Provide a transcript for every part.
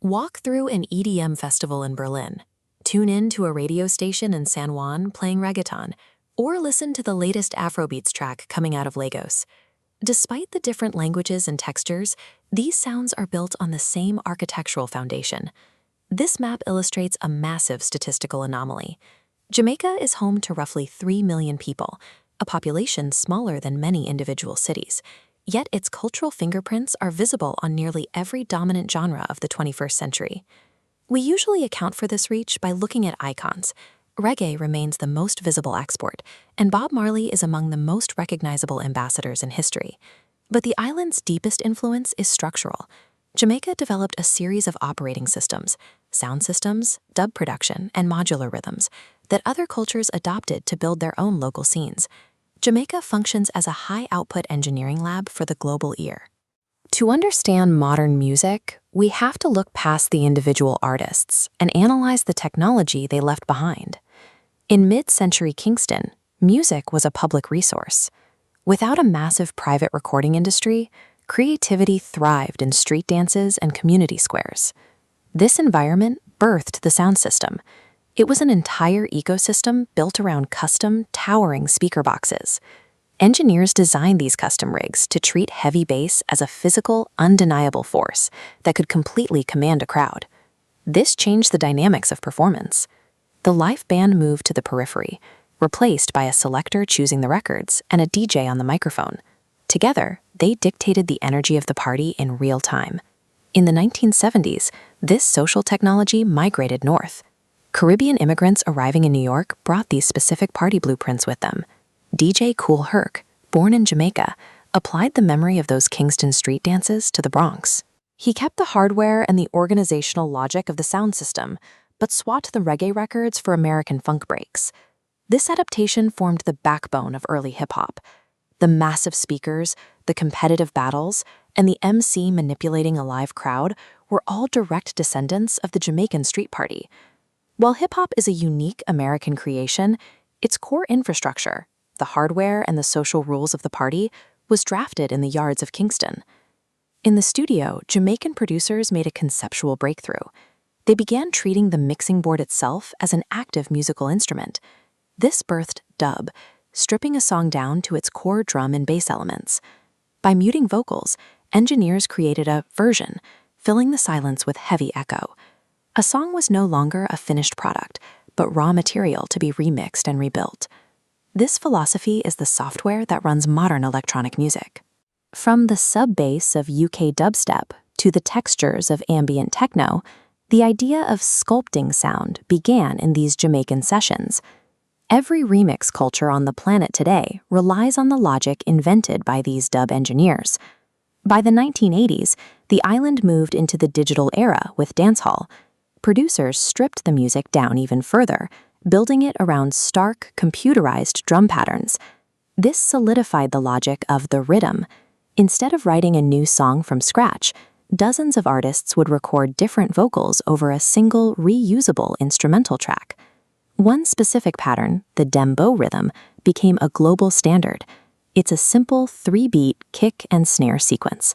Walk through an EDM festival in Berlin. Tune in to a radio station in San Juan playing reggaeton, or listen to the latest Afrobeats track coming out of Lagos. Despite the different languages and textures, these sounds are built on the same architectural foundation. This map illustrates a massive statistical anomaly. Jamaica is home to roughly 3 million people, a population smaller than many individual cities. Yet its cultural fingerprints are visible on nearly every dominant genre of the 21st century. We usually account for this reach by looking at icons. Reggae remains the most visible export, and Bob Marley is among the most recognizable ambassadors in history. But the island's deepest influence is structural. Jamaica developed a series of operating systems, sound systems, dub production, and modular rhythms that other cultures adopted to build their own local scenes. Jamaica functions as a high-output engineering lab for the global ear. To understand modern music, we have to look past the individual artists and analyze the technology they left behind. In mid-century Kingston, music was a public resource. Without a massive private recording industry, creativity thrived in street dances and community squares. This environment birthed the sound system. It was an entire ecosystem built around custom, towering speaker boxes. Engineers designed these custom rigs to treat heavy bass as a physical, undeniable force that could completely command a crowd. This changed the dynamics of performance. The live band moved to the periphery, replaced by a selector choosing the records and a DJ on the microphone. Together, they dictated the energy of the party in real time. In the 1970s, this social technology migrated north. Caribbean immigrants arriving in New York brought these specific party blueprints with them. DJ Kool Herc, born in Jamaica, applied the memory of those Kingston street dances to the Bronx. He kept the hardware and the organizational logic of the sound system, but swapped the reggae records for American funk breaks. This adaptation formed the backbone of early hip-hop. The massive speakers, the competitive battles, and the MC manipulating a live crowd were all direct descendants of the Jamaican street party. While hip-hop is a unique American creation, its core infrastructure, the hardware and the social rules of the party, was drafted in the yards of Kingston. In the studio, Jamaican producers made a conceptual breakthrough. They began treating the mixing board itself as an active musical instrument. This birthed dub, stripping a song down to its core drum and bass elements. By muting vocals, engineers created a version, filling the silence with heavy echo. A song was no longer a finished product, but raw material to be remixed and rebuilt. This philosophy is the software that runs modern electronic music. From the sub-bass of UK dubstep to the textures of ambient techno, the idea of sculpting sound began in these Jamaican sessions. Every remix culture on the planet today relies on the logic invented by these dub engineers. By the 1980s, the island moved into the digital era with dancehall. Producers stripped the music down even further, building it around stark, computerized drum patterns. This solidified the logic of the riddim. Instead of writing a new song from scratch, dozens of artists would record different vocals over a single, reusable instrumental track. One specific pattern, the dembow rhythm, became a global standard. It's a simple 3-beat kick and snare sequence.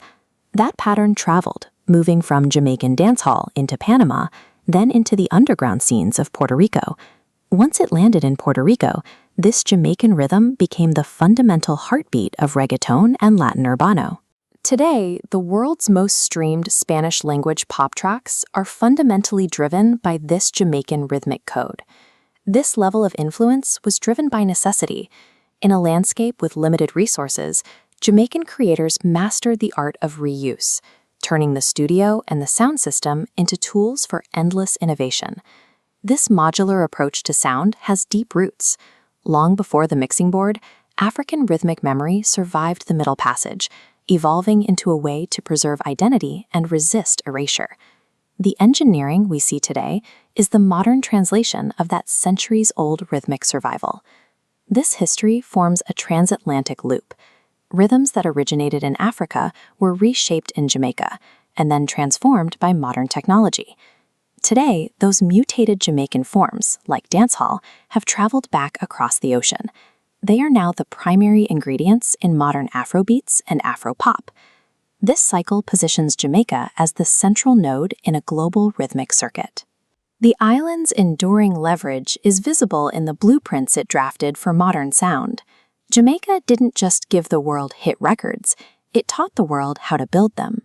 That pattern traveled, moving from Jamaican dancehall into Panama, then into the underground scenes of Puerto Rico. Once it landed in Puerto Rico, this Jamaican rhythm became the fundamental heartbeat of reggaeton and Latin urbano. Today, the world's most streamed Spanish-language pop tracks are fundamentally driven by this Jamaican rhythmic code. This level of influence was driven by necessity. In a landscape with limited resources, Jamaican creators mastered the art of reuse, turning the studio and the sound system into tools for endless innovation. This modular approach to sound has deep roots. Long before the mixing board, African rhythmic memory survived the Middle Passage, evolving into a way to preserve identity and resist erasure. The engineering we see today is the modern translation of that centuries-old rhythmic survival. This history forms a transatlantic loop. Rhythms that originated in Africa were reshaped in Jamaica and then transformed by modern technology. Today, those mutated Jamaican forms, like dancehall, have traveled back across the ocean. They are now the primary ingredients in modern Afrobeats and Afropop. This cycle positions Jamaica as the central node in a global rhythmic circuit. The island's enduring leverage is visible in the blueprints it drafted for modern sound. Jamaica didn't just give the world hit records, it taught the world how to build them.